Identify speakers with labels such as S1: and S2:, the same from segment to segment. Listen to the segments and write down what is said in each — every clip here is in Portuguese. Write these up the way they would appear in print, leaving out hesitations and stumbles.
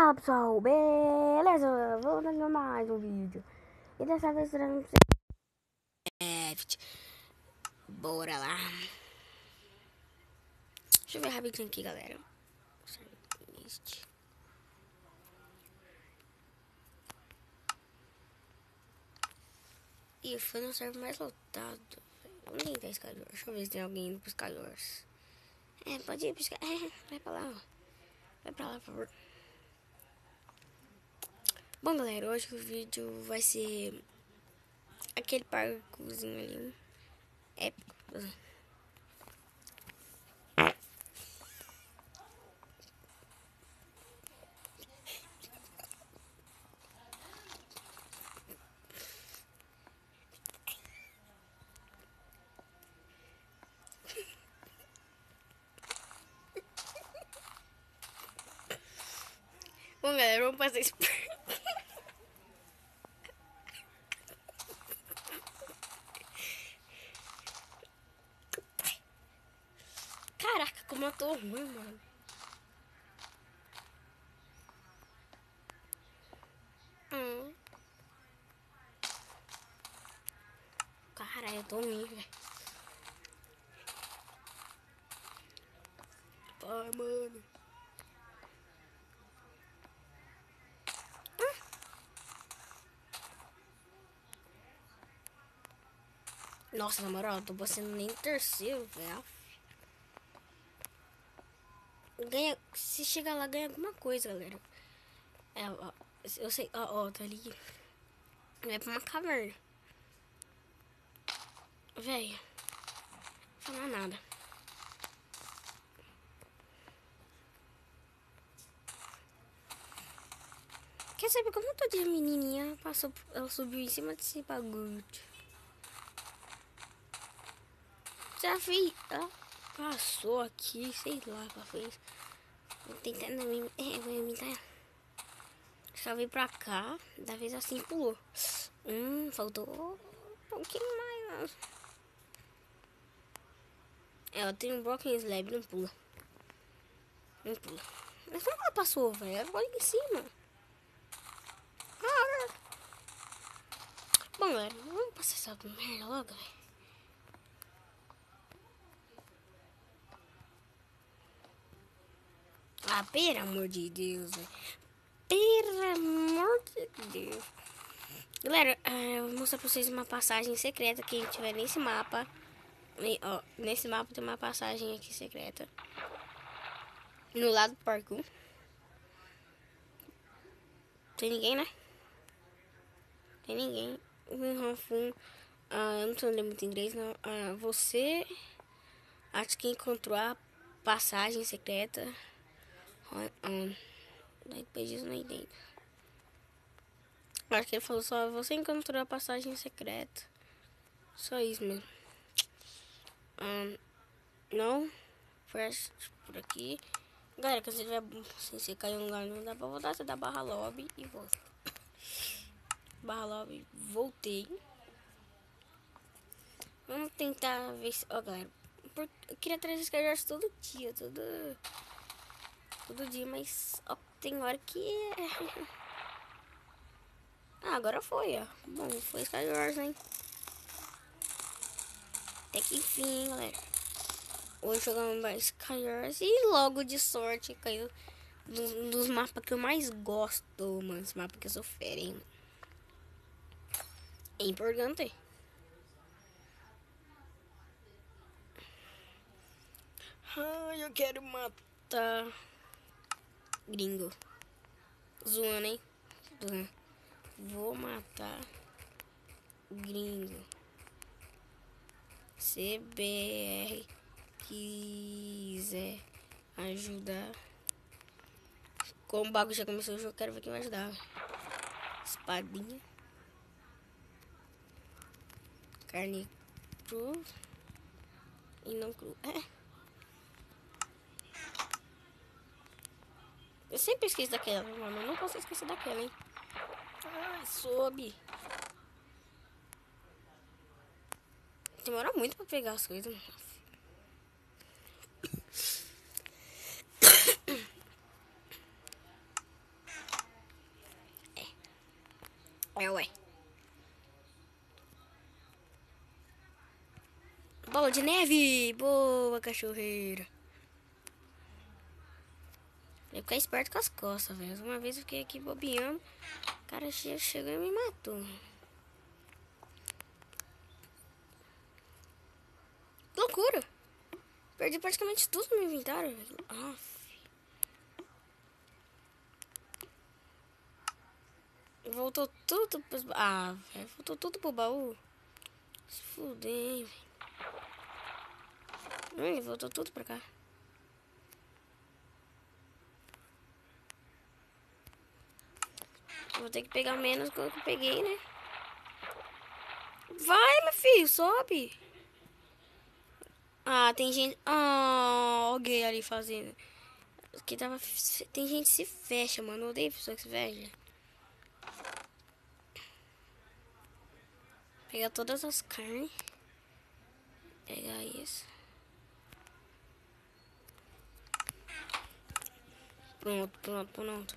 S1: Fala pessoal, beleza? Vou dar mais um vídeo. E dessa vez será bora lá. Deixa eu ver rapidinho aqui, galera. E foi no server mais lotado. Ninguém tá Skywars. Deixa eu ver se tem alguém indo pro Skywars. Pode ir pro Skywars. Vai pra lá, ó. Vai pra lá, por favor. Bom, galera, hoje o vídeo vai ser aquele parkourzinho ali. Épico. Bom, galera, vamos fazer isso. Caraca, como eu tô ruim, mano. Caralho, eu tô ruim, velho. Ai, mano. Nossa, na moral, eu tô passando nem terceiro, velho. Ganha, se chegar lá, ganha alguma coisa, galera. Ó, eu sei, ó, tá ali. Vai pra uma caverna. Velho, não falar nada. Quer saber como todo dia a menininha passou, ela subiu em cima desse bagulho. Já vi, ela passou aqui, sei lá o que ela fez. Vou tentar não vou imitar. Só veio pra cá, da vez assim pulou. Faltou um pouquinho mais. Ela tem um bloco em slab, não pula. Não pula. Mas como ela passou, velho? Ela ficou ali em cima. Bom, galera, vamos passar essa merda logo, velho. Ah, pelo amor de Deus, velho. Pelo amor de Deus. Galera, eu vou mostrar pra vocês uma passagem secreta que a gente tiver nesse mapa. E, ó, nesse mapa tem uma passagem aqui secreta. No lado do parkour. Tem ninguém, né? Tem ninguém. Eu não sei ler muito inglês, não. Você acho que encontrou a passagem secreta. Daí pages não dentro. Acho que ele falou só, você encontrou a passagem secreta. Só isso mesmo. Não. Foi por aqui. Galera, quando você tiver, se você cair em um lugar não dá pra voltar, você dá barra lobby e volta. Barra lobby, voltei. Vamos tentar ver se... Ó, galera, eu queria trazer Skywars todo dia, todo dia, mas ó, tem hora que agora foi, ó. Bom, foi Skywars, hein? Até que enfim, galera. Hoje jogamos mais Skywars e logo de sorte caiu dos mapas que eu mais gosto, mano. Esse mapa que eu sou fera, hein? É importante. Eu quero matar gringo. Zoando, hein? Vou matar gringo. CBR quiser ajudar. Como o bagulho já começou o jogo, quero ver quem vai ajudar. Espadinha. Carne cru. E não cru. Eu sempre esqueço daquela, mano. Eu não posso esquecer daquela, hein? Soube. Demora muito pra pegar as coisas, mano. É, ué. Bola de neve. Boa, cachorreira. Tem que ficar esperto com as costas, velho. Uma vez eu fiquei aqui bobeando. O cara chegou e me matou. Loucura. Perdi praticamente tudo no meu inventário, velho. Voltou tudo pros... velho. Voltou tudo pro baú. Se fudei, velho. Voltou tudo pra cá. Vou ter que pegar menos do que eu peguei, né? Vai, meu filho, sobe. Tem gente... alguém ali fazendo. Que tava... Tem gente que se fecha, mano. Eu odeio pessoa que se fecha. Pegar todas as carnes. Pegar isso. Pronto.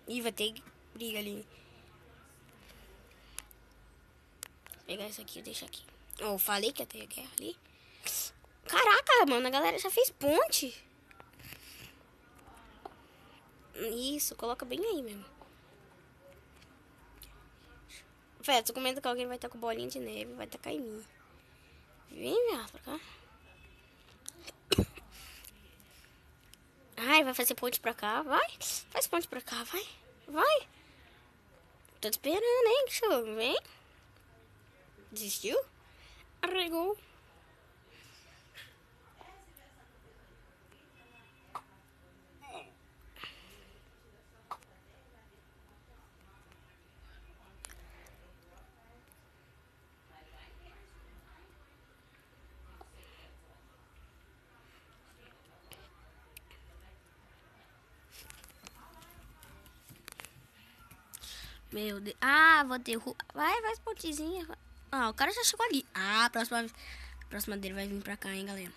S1: Ih, vai ter briga ali. Vou pegar isso aqui e deixar aqui. Falei que ia ter guerra ali. Caraca, mano, a galera já fez ponte. Isso, coloca bem aí mesmo. Fé, tu comenta que alguém vai estar com bolinha de neve, vai tacar em mim. Vem, viado, pra cá. Ai, vai fazer ponte pra cá, vai. Faz ponte pra cá, vai. Tô te esperando, hein, cachorro, vem. Desistiu? Arregou. Meu Deus. Vou derrubar. Vai, pontezinha. O cara já chegou ali. A próxima dele vai vir pra cá, hein, galera.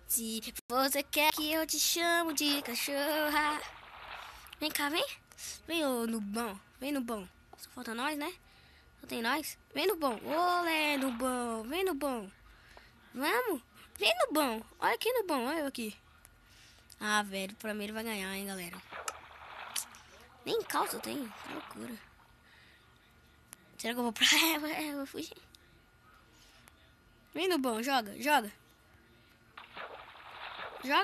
S1: Se você quer que eu te chamo de cachorra. Vem cá, vem. Vem, ô, no bom. Vem no bom. Só falta nós, né? Só tem nós. Vem no bom. Olé, no bom. Vem no bom. Vamos. Vem no bom. Olha aqui no bom. Olha eu aqui. Velho. Pra mim ele vai ganhar, hein, galera. Nem calça eu tenho. Que loucura. Será que eu vou pra... eu vou fugir. Vem no bom. Joga. Joga,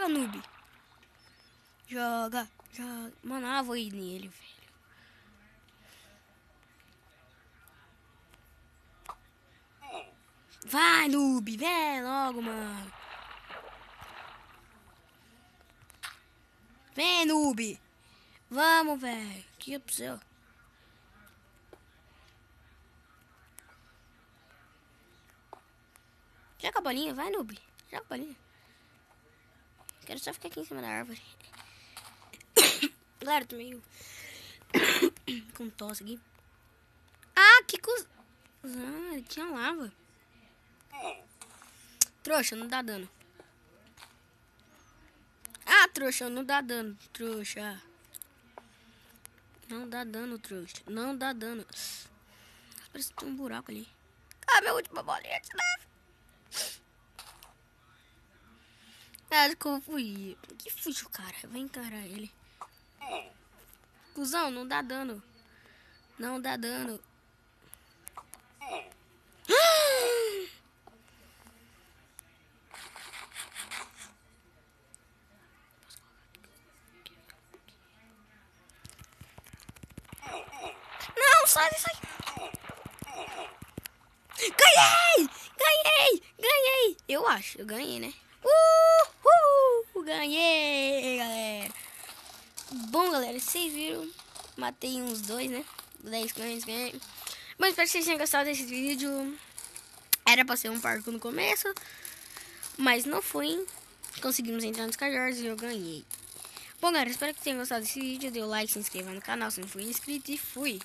S1: noob. Joga. Mano, eu vou ir nele, velho. Vai, noob. Vem logo, mano. Vem, noob. Vamos, velho. Que é pro céu. Joga a bolinha. Vai, noob. Joga a bolinha. Quero só ficar aqui em cima da árvore. Galera, tô meio com tosse aqui. Que coisa. Ele tinha lava. Trouxa, não dá dano. Trouxa, não dá dano. Trouxa. Não dá dano, trouxa. Não dá dano. Parece que tem um buraco ali. Minha última bolinha de neve. Acho que eu fui. Que fugiu, cara? Vai encarar ele. Cusão, não dá dano. Não dá dano. Não, sai. Ganhei. Eu acho, eu ganhei, né? Ganhei, galera. Bom, galera, vocês viram, matei uns 2, né? 10 cães, ganhei. Mas espero que vocês tenham gostado desse vídeo. Era pra ser um parkour no começo, mas não foi. Conseguimos entrar nos cajores e eu ganhei. Bom, galera, espero que tenham gostado desse vídeo. Dê o like, se inscreva no canal se não for inscrito e fui.